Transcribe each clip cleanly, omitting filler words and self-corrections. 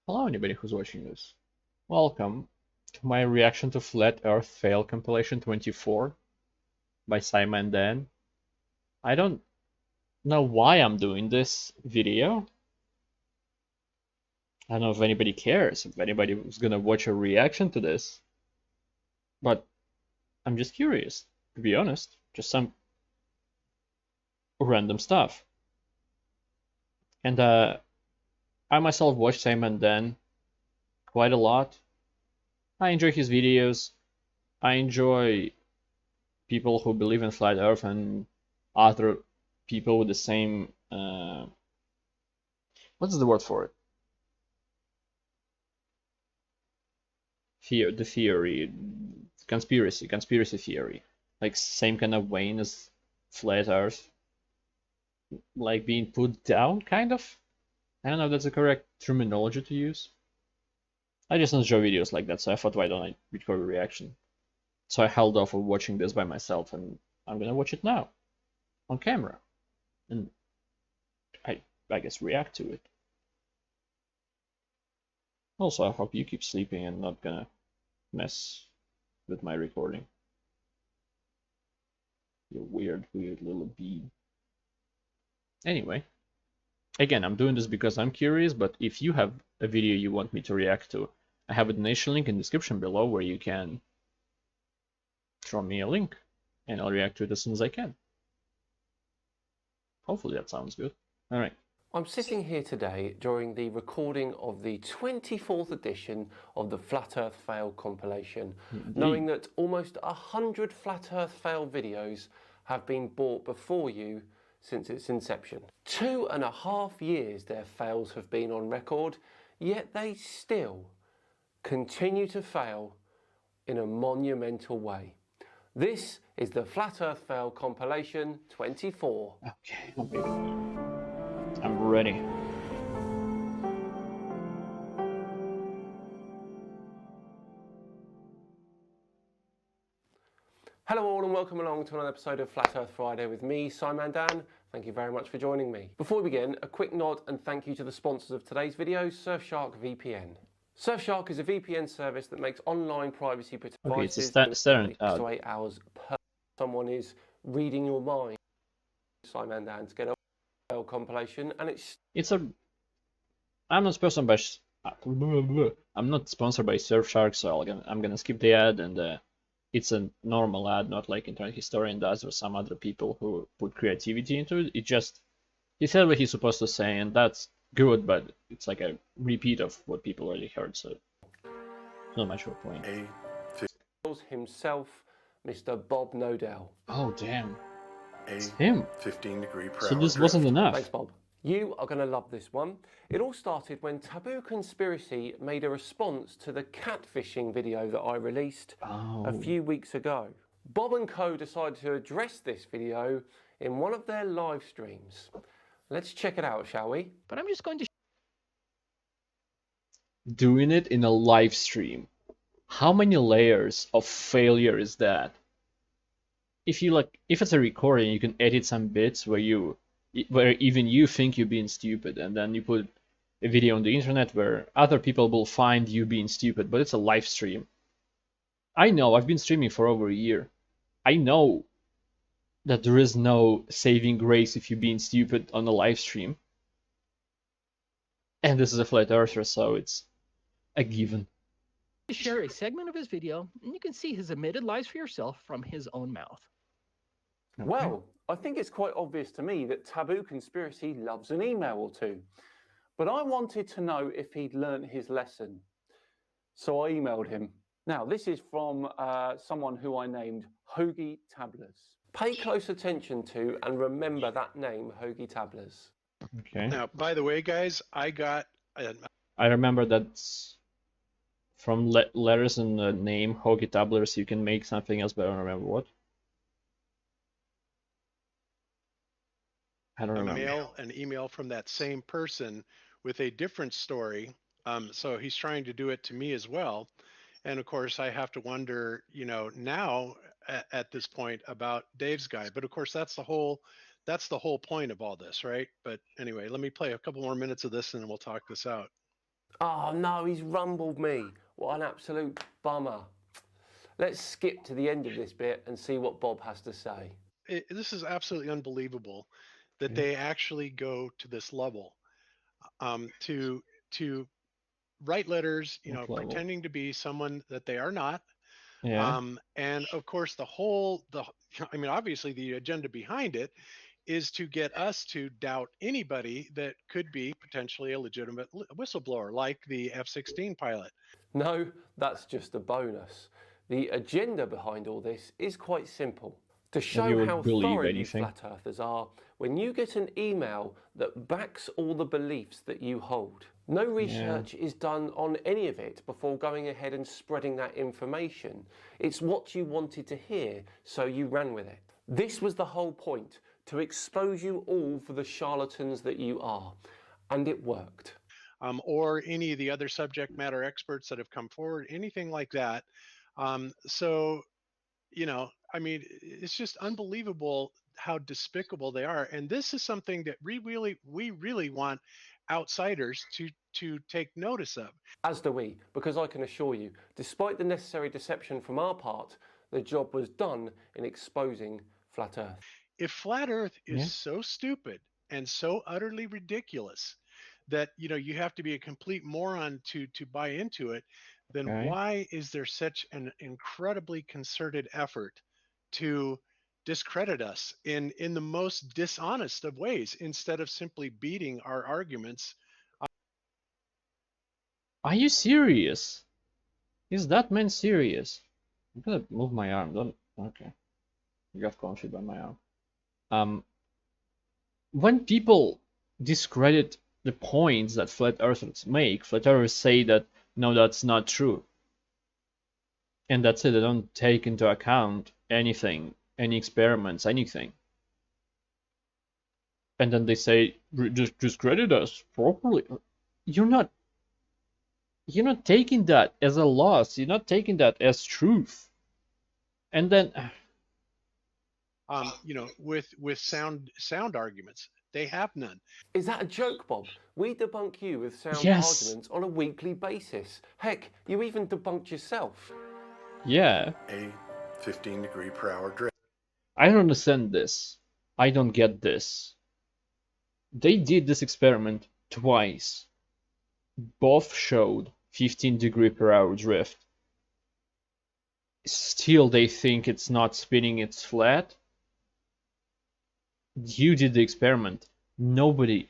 Hello, anybody who's watching this. Welcome to my reaction to Flat Earth Fail Compilation 24 by Simon Dan. I don't know why I'm doing this video. I don't know if anybody cares, if anybody was gonna watch a reaction to this. But I'm just curious, to be honest. Just some random stuff. And I myself watch Simon Dan quite a lot. I enjoy his videos. I enjoy people who believe in flat Earth and other people with the same what's the word for it? The theory, conspiracy theory, like same kind of vein as flat Earth, like being put down, kind of. I don't know if that's the correct terminology to use. I just enjoy videos like that, so I thought, why don't I record a reaction? So I held off of watching this by myself, and I'm gonna watch it now on camera, and I guess react to it. Also, I hope you keep sleeping and not gonna mess with my recording. You weird little bee. Anyway, again, I'm doing this because I'm curious, but if you have a video you want me to react to, I have a donation link in the description below where you can throw me a link and I'll react to it as soon as I can. Hopefully that sounds good. All right. I'm sitting here today during the recording of the 24th edition of the Flat Earth Fail compilation, knowing that almost 100 Flat Earth Fail videos have been bought before you since its inception. 2.5 years their fails have been on record, yet they still continue to fail in a monumental way. This is the Flat Earth Fail compilation 24. Okay, I'm ready. Hello all and welcome along to another episode of Flat Earth Friday with me, Simon Dan. Thank you very much for joining me. Before we begin, a quick nod and thank you to the sponsors of today's video, Surfshark VPN. Surfshark is a VPN service that makes online privacy devices Okay, it's a standard 6 to 8 hours per someone is reading your mind. Simon Dan to get a compilation, and it's a. I'm not sponsored by. I'm not sponsored by Surfshark, so I'm gonna skip the ad, and it's a normal ad, not like Internet Historian does or some other people who put creativity into it. It just he said what he's supposed to say, and that's good, but it's like a repeat of what people already heard, so not much of a point. Himself, Mr. Bob Knodel. Oh damn, it's him. 15-degree per So hour this drift. wasn't enough. Thanks, Bob. You are going to love this one. It all started when Taboo Conspiracy made a response to the catfishing video that I released a few weeks ago. Bob and co decided to address this video in one of their live streams. Let's check it out, shall we? But I'm just going to doing it in a live stream. How many layers of failure is that? If it's a recording, you can edit some bits where even you think you're being stupid, and then you put a video on the internet where other people will find you being stupid, but it's a live stream. I know, I've been streaming for over a year. I know that there is no saving grace if you're being stupid on a live stream. And this is a flat earther, so it's a given. share a segment of his video, and you can see his admitted lies for yourself from his own mouth. Okay. Well, I think it's quite obvious to me that Taboo Conspiracy loves an email or two. But I wanted to know if he'd learnt his lesson. So I emailed him. Now, this is from someone who I named Hoagie Tablers. Pay close attention to and remember that name, Hoagie Tablers. Okay. Now, by the way, guys, I remember that's from letters and the name Hoagie Tablers, you can make something else, but I don't remember what. I don't remember. An email from that same person with a different story. So he's trying to do it to me as well. And of course, I have to wonder, now at this point about Dave's guy. But of course, that's the whole point of all this, right? But anyway, let me play a couple more minutes of this and then we'll talk this out. Oh no, he's rumbled me. What an absolute bummer. Let's skip to the end of this bit and see what Bob has to say. This is absolutely unbelievable that they actually go to this level, to write letters, What level? pretending to be someone that they are not. Yeah. And of course, I mean, obviously, the agenda behind it is to get us to doubt anybody that could be potentially a legitimate whistleblower, like the F-16 pilot. No, that's just a bonus. The agenda behind all this is quite simple. To That show you how would believe thorough you anything. flat earthers are, when you get an email that backs all the beliefs that you hold, no research is done on any of it before going ahead and spreading that information. It's what you wanted to hear, so you ran with it. This was the whole point, to expose you all for the charlatans that you are. And it worked. Or any of the other subject matter experts that have come forward, anything like that. So, I mean, it's just unbelievable how despicable they are. And this is something that we really want outsiders to take notice of. As do we, because I can assure you, despite the necessary deception from our part, the job was done in exposing Flat Earth. If flat Earth is Yeah. so stupid and so utterly ridiculous that you have to be a complete moron to buy into it, then Okay. why is there such an incredibly concerted effort to discredit us in the most dishonest of ways, instead of simply beating our arguments? Are you serious? Is that man serious? I'm gonna move my arm. Don't. Okay. You got confused by my arm. When people discredit the points that flat earthers make, flat earthers say that no, that's not true. And that's it. They don't take into account anything, any experiments, anything. And then they say, just discredit us properly. You're not taking that as a loss. You're not taking that as truth. And then with sound arguments, they have none. Is that a joke, Bob? We debunk you with sound Yes. arguments on a weekly basis. Heck, you even debunked yourself. Yeah. A 15-degree-per-hour drift. I don't understand this. I don't get this. They did this experiment twice. Both showed 15-degree-per-hour drift. Still, they think it's not spinning, it's flat. You did the experiment. Nobody,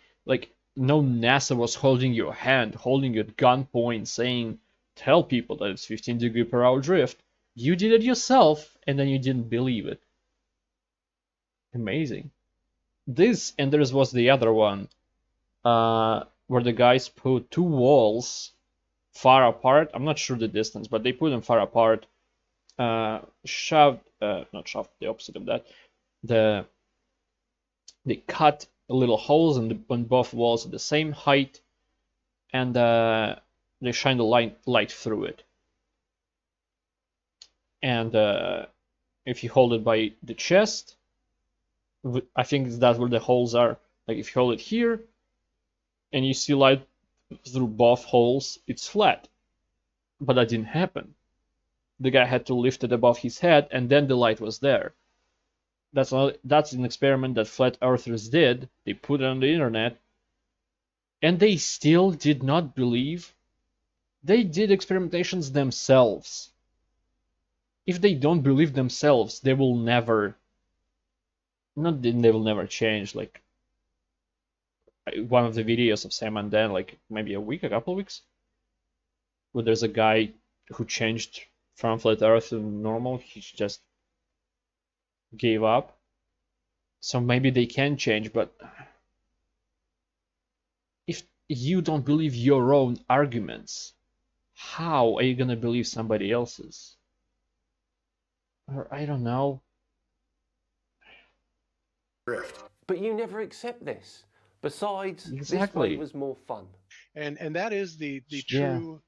no NASA was holding your hand, holding you at gunpoint, saying, tell people that it's 15-degree-per-hour drift. You did it yourself, and then you didn't believe it. Amazing. This, and there was the other one, where the guys put two walls far apart. I'm not sure the distance, but they put them far apart. Not shoved, the opposite of that. They cut little holes on both walls at the same height, and they shine the light through it. And if you hold it by the chest, I think that's where the holes are. Like if you hold it here, and you see light through both holes, it's flat. But that didn't happen. The guy had to lift it above his head, and then the light was there. That's an experiment that flat earthers did. They put it on the internet, and they still did not believe. They did experimentations themselves. If they don't believe themselves, they will never change. Like one of the videos of Sam and Dan, like maybe a couple of weeks, where there's a guy who changed from flat earth to normal. He just gave up. So maybe they can change, but if you don't believe your own arguments, how are you gonna believe somebody else's? Or I don't know. Drift. But you never accept this. Besides, Exactly. this way was more fun. And that is the true,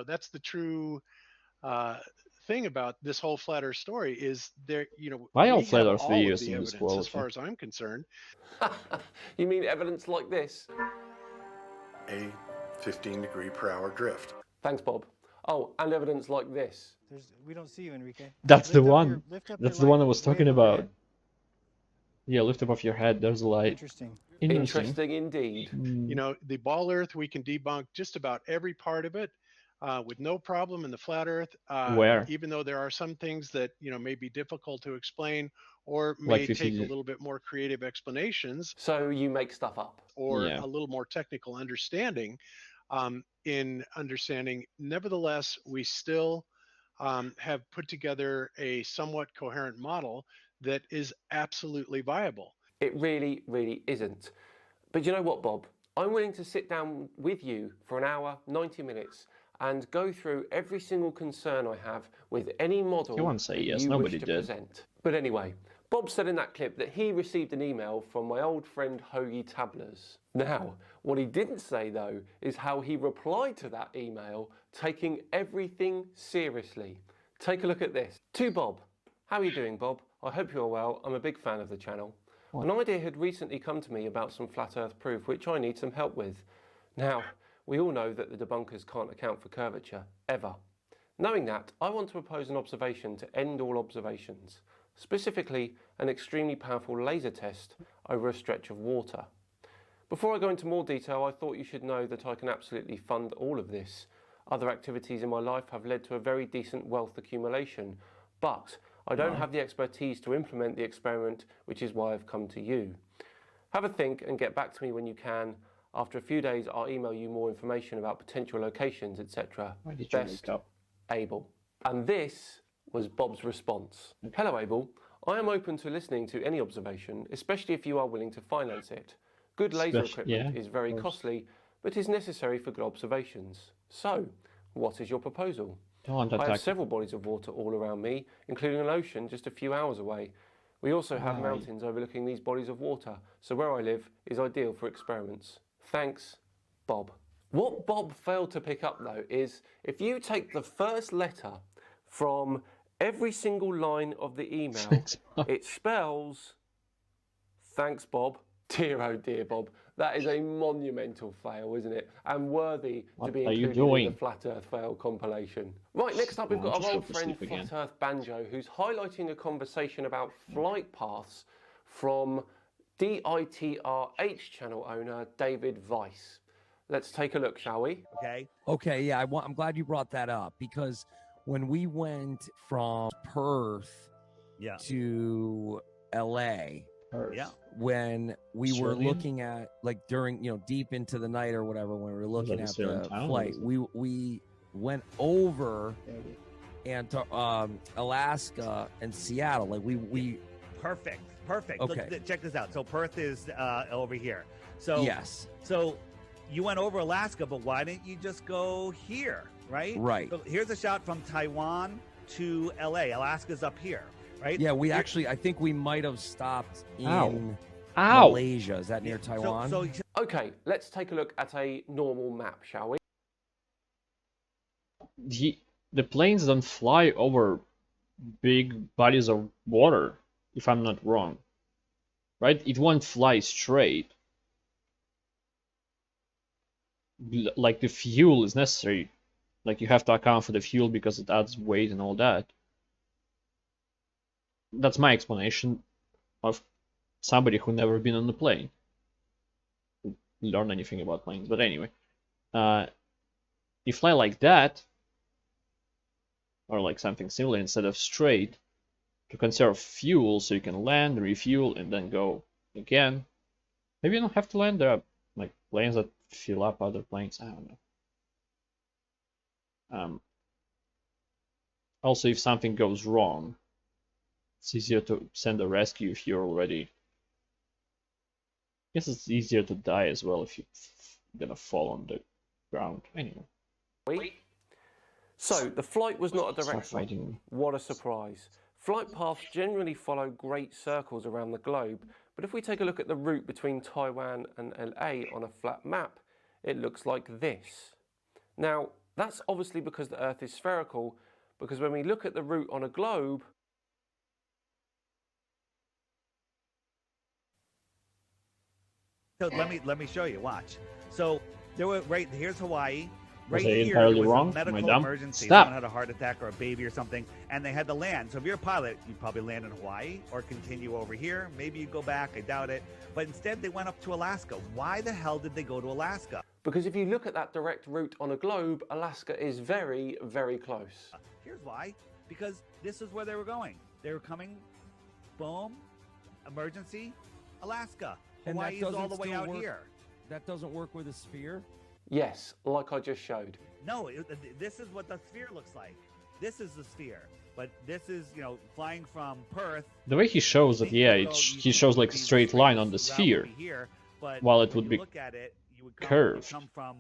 that's the true thing about this whole flat Earth story is there. Why all we flat have Earth all of videos the in this evidence, world? as far as I'm concerned. You mean evidence like this? A 15 degree per hour drift. Thanks, Bob. Oh, and evidence like this. We don't see you, Enrique. That's the Lift up one. your- lift up That's your the one I light was way talking above your about. head. Yeah, lift above your head. There's a light. Interesting. Interesting indeed. You know, the ball earth, we can debunk just about every part of it with no problem. In the flat earth, Where? even though there are some things that, you know, may be difficult to explain or Like may 50 take a little bit more creative explanations So you make stuff up. or Yeah. a little more technical understanding in understanding. Nevertheless, we still have put together a somewhat coherent model that is absolutely viable. It really, really isn't. But you know what, Bob? I'm willing to sit down with you for an hour, 90 minutes, and go through every single concern I have with any model You won't say that yes, you nobody wish to did. present. But anyway, Bob said in that clip that he received an email from my old friend Hoagie Tablers. Now, what he didn't say though is how he replied to that email, taking everything seriously. Take a look at this. To Bob. How are you doing, Bob? I hope you're well. I'm a big fan of the channel. An idea had recently come to me about some flat earth proof which I need some help with. Now, we all know that the debunkers can't account for curvature, ever. Knowing that, I want to propose an observation to end all observations, specifically an extremely powerful laser test over a stretch of water. Before I go into more detail, I thought you should know that I can absolutely fund all of this. Other activities in my life have led to a very decent wealth accumulation, but I don't have the expertise to implement the experiment, which is why I've come to you. Have a think and get back to me when you can. After a few days, I'll email you more information about potential locations, etc. Why did you Best, wake up? Abel. And this was Bob's response. Hello, Abel. I am open to listening to any observation, especially if you are willing to finance it. Good laser equipment is very costly, but is necessary for good observations. So, what is your proposal? Don't I have attack. several bodies of water all around me, including an ocean just a few hours away. We also have mountains overlooking these bodies of water, so where I live is ideal for experiments. Thanks, Bob. What Bob failed to pick up though is if you take the first letter from every single line of the email, Thanks, Bob. it spells, thanks, Bob. Dear, oh dear, Bob. That is a monumental fail, isn't it? And worthy to be are you included in doing? the Flat Earth Fail compilation. Right, next up we've got just our go old to friend sleep again. Flat Earth Banjo, who's highlighting a conversation about flight paths from DITRH channel owner David Weiss. Let's take a look, shall we? Okay, yeah, I'm glad you brought that up because when we went from Perth to LA, when we were Australian? looking at like during deep into the night or whatever when we were looking at Australian the town, flight, we went over and Alaska and Seattle. Like we Perfect. Okay. Look, check this out. So Perth is over here. So yes, So you went over Alaska, but why didn't you just go here, right? Right. So here's a shot from Taiwan to LA. Alaska's up here, right? yeah, I think we might have stopped in Ow. Malaysia. Is that near Taiwan? So Okay, let's take a look at a normal map, shall we? The planes don't fly over big bodies of water, if I'm not wrong. Right? It won't fly straight. Like the fuel is necessary. Like you have to account for the fuel because it adds weight and all that. That's my explanation of somebody who never been on the plane. Learn anything about planes, but anyway. You fly like that, or like something similar instead of straight, to conserve fuel so you can land, refuel, and then go again. Maybe you don't have to land. There are like planes that fill up other planes. I don't know. Also, if something goes wrong, it's easier to send a rescue if you're already. I guess it's easier to die as well if you're gonna fall on the ground. Anyway. So, the flight was not a Stop direct fighting one. me. What a surprise. Flight paths generally follow great circles around the globe, but if we take a look at the route between Taiwan and LA on a flat map, it looks like this. Now, that's obviously because the Earth is spherical, because when we look at the route on a globe, let me show you. Watch. So There were here's Hawaii. Was Right I here, entirely there was wrong? a Am I medical dumb? emergency. Stop. Someone had a heart attack or a baby or something, and they had to land. So if you're a pilot, you'd probably land in Hawaii or continue over here. Maybe you go back. I doubt it. But instead, they went up to Alaska. Why the hell did they go to Alaska? Because if you look at that direct route on a globe, Alaska is very, very close. Here's why. Because this is where they were going. They were coming, boom, emergency, Alaska. And Hawaii is all the way out work. here. That doesn't work with a sphere? Yes, like I just showed. No, this is what the sphere looks like. This is the sphere. But this is, flying from Perth. The way he shows it, yeah, he shows like a straight line on the sphere, Here, but while it would be look at it, you would curved. come from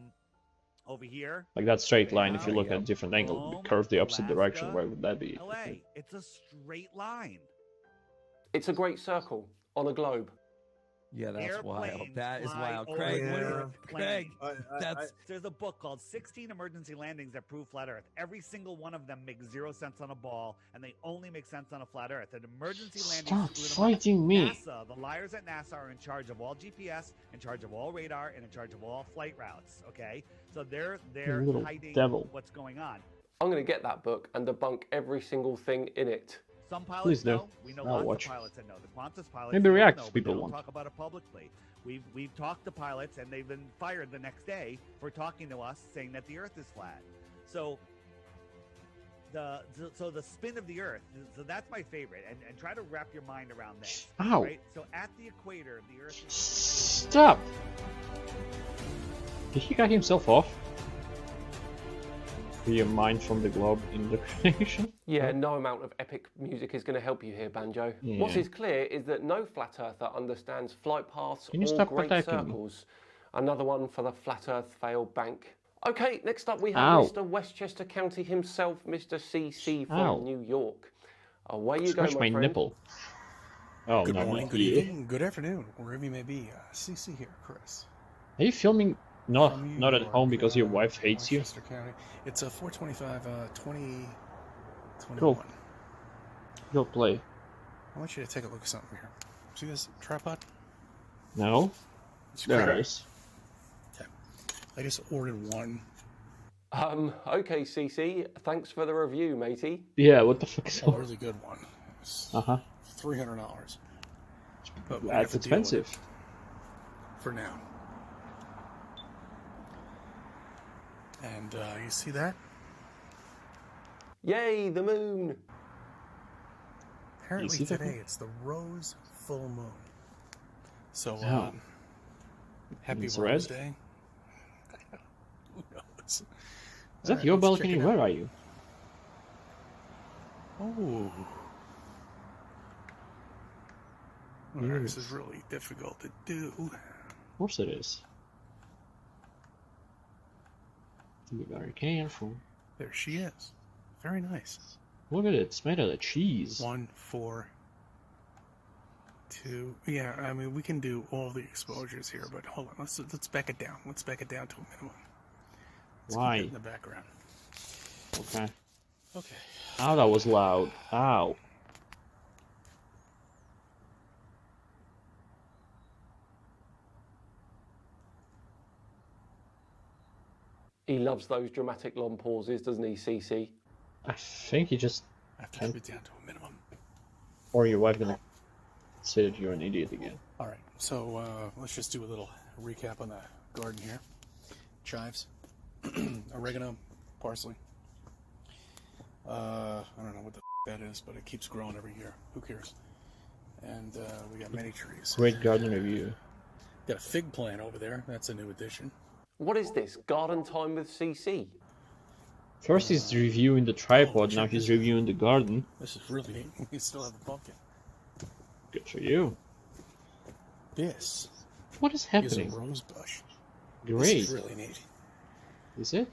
over here. Like that straight line, if you look at a different angle, it would be curved the opposite Alaska, direction. Where would that be? LA. It's a straight line. It's a great circle on a globe. Yeah, that's wild. Airplanes That is fly wild. over Craig, what do the you, Craig, that's There's a book called 16 Emergency Landings That Prove Flat Earth. Every single one of them makes 0 sense on a ball, and they only make sense on a flat Earth. An emergency landing. Stop fighting me. NASA, the liars at NASA are in charge of all GPS, in charge of all radar, and in charge of all flight routes. Okay, so they're little hiding devil. what's going on. I'm going to get that book and debunk every single thing in it. Some pilots Please do. know. We know I'll lots watch. of pilots that know. The Qantas pilots Maybe don't react know, if but people they don't want. talk about it publicly. We've talked to pilots, and they've been fired the next day for talking to us, saying that the Earth is flat. So the spin of the Earth. So that's my favorite, and try to wrap your mind around that. Ow. Right. So at the equator, the Earth is. Stop! Did he cut himself off? Free your mind from the globe in the creation? Yeah, no amount of epic music is going to help you here, Banjo. Yeah. What is clear is that no flat earther understands flight paths Can you or stop great attacking me? circles. Another one for the flat earth fail bank. Okay, next up we have Ow. Mr. Westchester County himself, Mr. CC from Ow. New York. Away you Scratch go, my my friend. nipple. Oh, Good no, morning, not good you. evening, good afternoon, wherever you may be. CC here, Chris. Are you filming not From New not at York, home because your wife hates you? Westchester County. It's a 425, 2021. Cool. Go play. I want you to take a look at something here. See this tripod? No? It's There great. it is. Okay. I just ordered one. Okay, CC, thanks for the review, matey. Yeah, what the fuck is A going really good one. It's Uh-huh. $300. But we have That's to deal with expensive. it for now. And you see that? Yay, the moon! Apparently see that today one? it's the rose full moon. So, Oh. happy It's Rose red? Day. Who knows? Is that your balcony? Where are you? Oh. This is really difficult to do. Of course it is. To be very careful. There she is. Very nice. Look at it, it's made out of cheese. 1, 4, 2. Yeah, I mean we can do all the exposures here, but hold on. Let's back it down. Let's back it down to a minimum. Let's Why? keep it in the background. Okay. Okay. Ow, that was loud. Ow. He loves those dramatic long pauses, doesn't he, CC? I think you just... I have to keep it down to a minimum. Or your wife gonna say that you're an idiot again. All right. So let's just do a little recap on the garden here. Chives, oregano, parsley. I don't know what the that is, but it keeps growing every year. Who cares? And we got many trees. Great garden review. Got a fig plant over there. That's a new addition. What is this? Garden time with CC? First he's reviewing the tripod, now he's reviewing the garden. This is really neat. We still have a pumpkin. Good for you. This What is is a happening? rose bush. Great. This is really neat. Is it?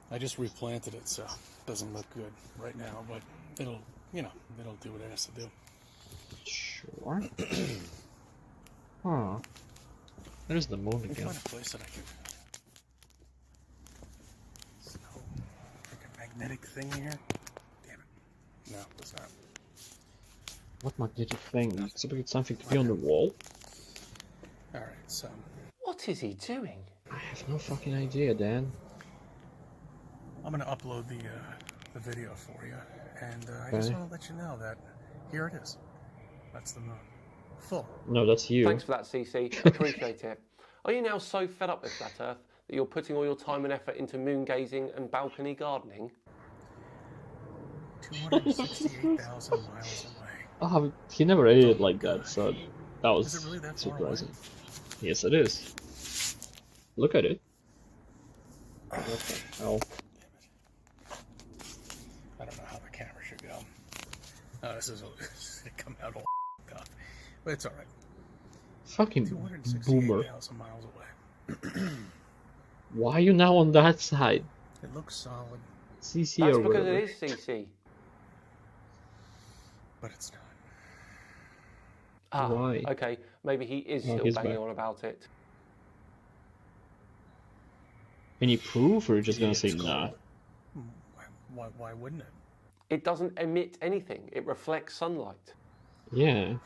I just replanted it, so it doesn't look good right now, but it'll, it'll do what it has to do. Sure. Huh. There's the moon Let me again. find a place that I can. So, like a magnetic thing here. Damn it. No, it's not. What magnetic thing? You expect something to be on the wall? All right, so What is he doing? I have have no fucking idea, Dan. I'm going to upload the video for you, and I just want to let you know that here it is. That's the moon. Full. No, that's you. Thanks for that, CC. Appreciate it. Are you now so fed up with Flat Earth that you're putting all your time and effort into moon gazing and balcony gardening? 268,000 miles away. Oh, he never edited like that, so that was Is it really that surprising. far away? Yes, it is. Look at it. What the hell? I don't know how the camera should go. Oh, this is come out all up, but it's all right. Fucking boomer. 268,000 miles away. Why are you now on that side? It looks solid. CC That's or because whatever. it is CC. But it's not. Ah, Why? okay. Maybe he is still he's banging back. on about it. Any proof, or you're just gonna say It's nah? cold. Why wouldn't it? It doesn't emit anything. It reflects sunlight. Yeah.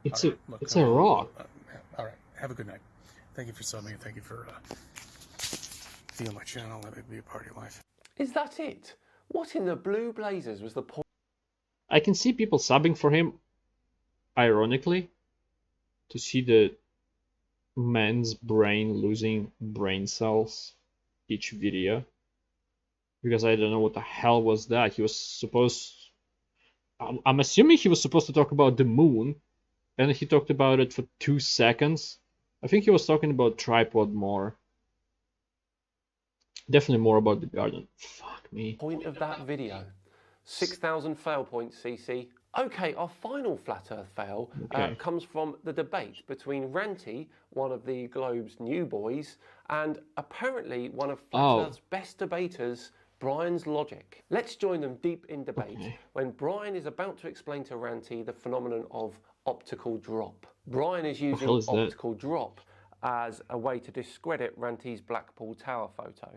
It's All right, a look, it's a rock. All right. Have a good night. Thank you for subbing and thank you for being on my channel. Let it be a part of your life. Is that it? What in the blue blazers was the point? I can see people subbing for him, ironically, to see the man's brain losing brain cells each video. Because I don't know what the hell was that. He was supposed... I'm assuming he was supposed to talk about the moon, and he talked about it for 2 seconds. I think he was talking about tripod more. Definitely more about the garden. Fuck me. Point of that video. 6,000 fail points, CC. Okay, our final Flat Earth fail comes from the debate between Ranty, one of the Globe's new boys, and apparently one of Flat Earth's best debaters, Brian's Logic. Let's join them deep in debate when Brian is about to explain to Ranty the phenomenon of optical drop. Brian is using optical drop as a way to discredit Ranty's Blackpool Tower photo.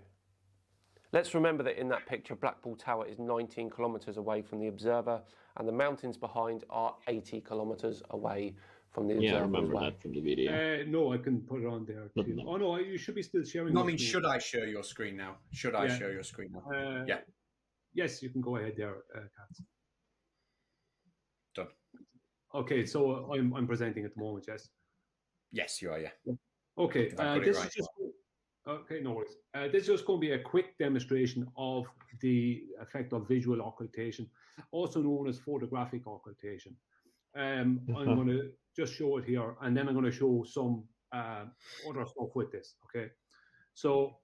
Let's remember that in that picture, Blackpool Tower is 19 kilometres away from the observer, and the mountains behind are 80 kilometres away from the observer. Yeah, I remember that from the video. No, I can put it on there too. No. Oh no, you should be still sharing. No, I mean, should I share your screen now? Should I share your screen now? Yeah. Yes, you can go ahead there, Katz. Done. Okay, so I'm presenting at the moment, yes? Yes, you are, yeah. Okay, this is just... Okay, no worries. This is just going to be a quick demonstration of the effect of visual occultation, also known as photographic occultation. I'm going to just show it here, and then I'm going to show some other stuff with this, okay? So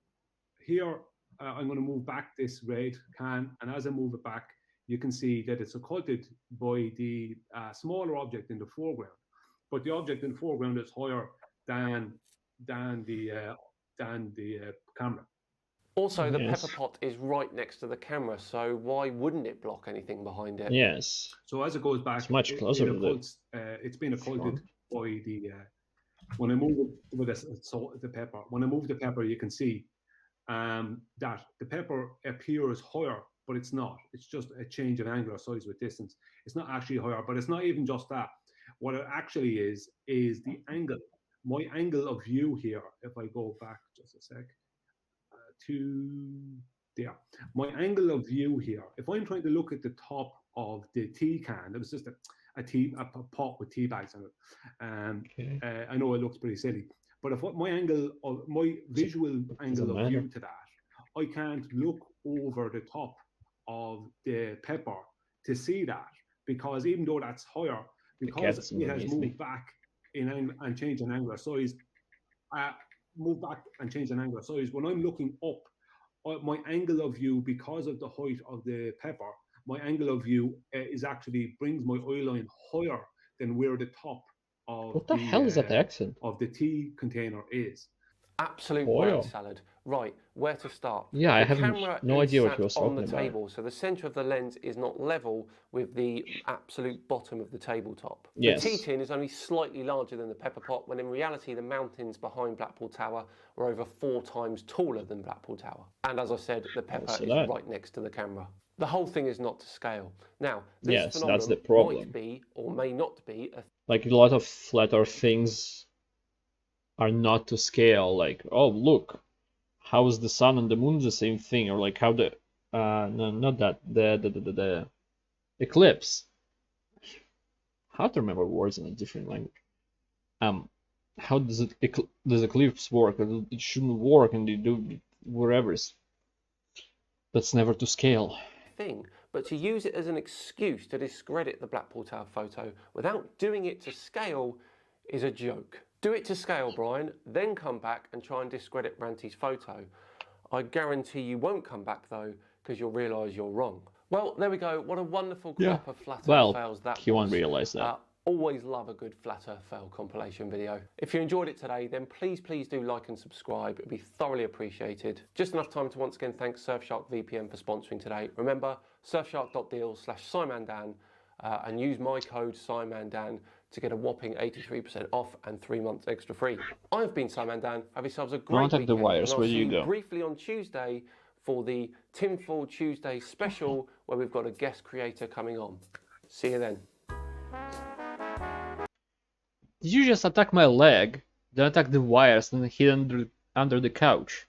here, I'm going to move back this red can, and as I move it back, you can see that it's occulted by the smaller object in the foreground, but the object in the foreground is higher than the camera. Also, the pepper pot is right next to the camera, so why wouldn't it block anything behind it? Yes. So as it goes back, it's much closer to it's been occulted by the when I move it with the pepper. When I move the pepper, you can see that the pepper appears higher, but it's not. It's just a change of angular size with distance. It's not actually higher, but it's not even just that. What it actually is the angle. My angle of view here, if I go back just a sec, to there. My angle of view here, if I'm trying to look at the top of the tea can, it was just a pot with tea bags on it. I know it looks pretty silly, but if my visual angle of view to that, I can't look over the top of the pepper to see that, because even though that's higher, because it has moved back and change an angular size, move back and change an angular size. When I'm looking up, my angle of view, because of the height of the pepper, my angle of view is actually brings my eye line higher than where the top of what the hell is that accent of the tea container is. Absolute word salad. Right, where to start? Yeah, I have no idea what he was talking talking about. On the table, so the center of the lens is not level with the absolute bottom of the tabletop. Yes. The tea tin is only slightly larger than the pepper pot, when in reality the mountains behind Blackpool Tower were over 4 times taller than Blackpool Tower. And as I said, the pepper is right next to the camera. The whole thing is not to scale. Now, this phenomenon that's the problem. might be or may not be like a lot of flat earth things are not to scale. Like, oh look, how is the sun and the moon the same thing, or like how the no, not that, the eclipse. How to remember words in a different language. How does does eclipse work? It shouldn't work, and they do whatever. That's never to scale. Thing, but to use it as an excuse to discredit the Blackpool Tower photo without doing it to scale is a joke. Do it to scale, Brian, then come back and try and discredit Ranty's photo. I guarantee you won't come back though, because you'll realise you're wrong. Well, there we go. What a wonderful crop of flat earth fails that he won't realise that. Always love a good flat earth fail compilation video. If you enjoyed it today, then please do like and subscribe. It'd be thoroughly appreciated. Just enough time to once again thank Surfshark VPN for sponsoring today. Remember, surfshark.deal/SimonDan and use my code SimonDan to get a whopping 83% off and 3 months extra free. I've been SimonDan. Have yourselves a great weekend. The wires. Where do you go? Briefly on Tuesday for the Tinfoil Tuesday special, where we've got a guest creator coming on. See you then. Did you just attack my leg, then attack the wires, and hid under the couch?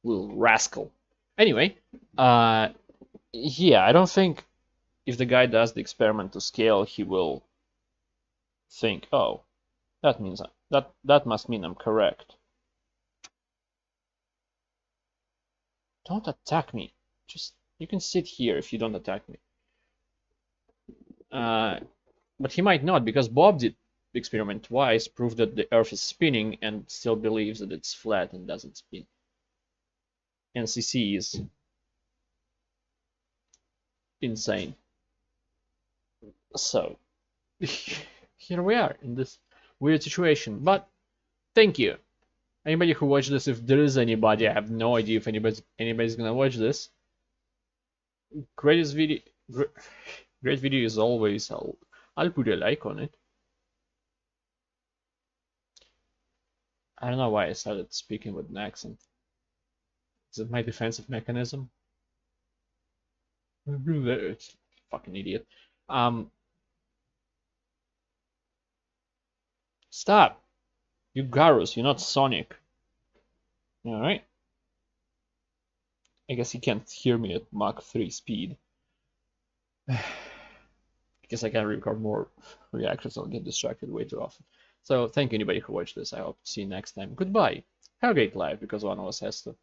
Little rascal. Anyway, yeah, I don't think if the guy does the experiment to scale, he will think, oh, that means that must mean I'm correct. Don't attack me. Just, you can sit here if you don't attack me. But he might not, because Bob did the experiment twice, proved that the Earth is spinning, and still believes that it's flat and doesn't spin. NCC is insane. So, here we are in this weird situation. But, thank you. Anybody who watched this, if there is anybody, I have no idea if anybody's gonna watch this. Great video as always. I'll put a like on it. I don't know why I started speaking with an accent. Is it my defensive mechanism? It's fucking idiot. Stop! You Garus, you're not Sonic. Alright. I guess he can't hear me at Mach 3 speed. I guess I can record more reactions. I'll get distracted way too often. So thank you anybody who watched this. I hope to see you next time. Goodbye. Have a great life, because one of us has to.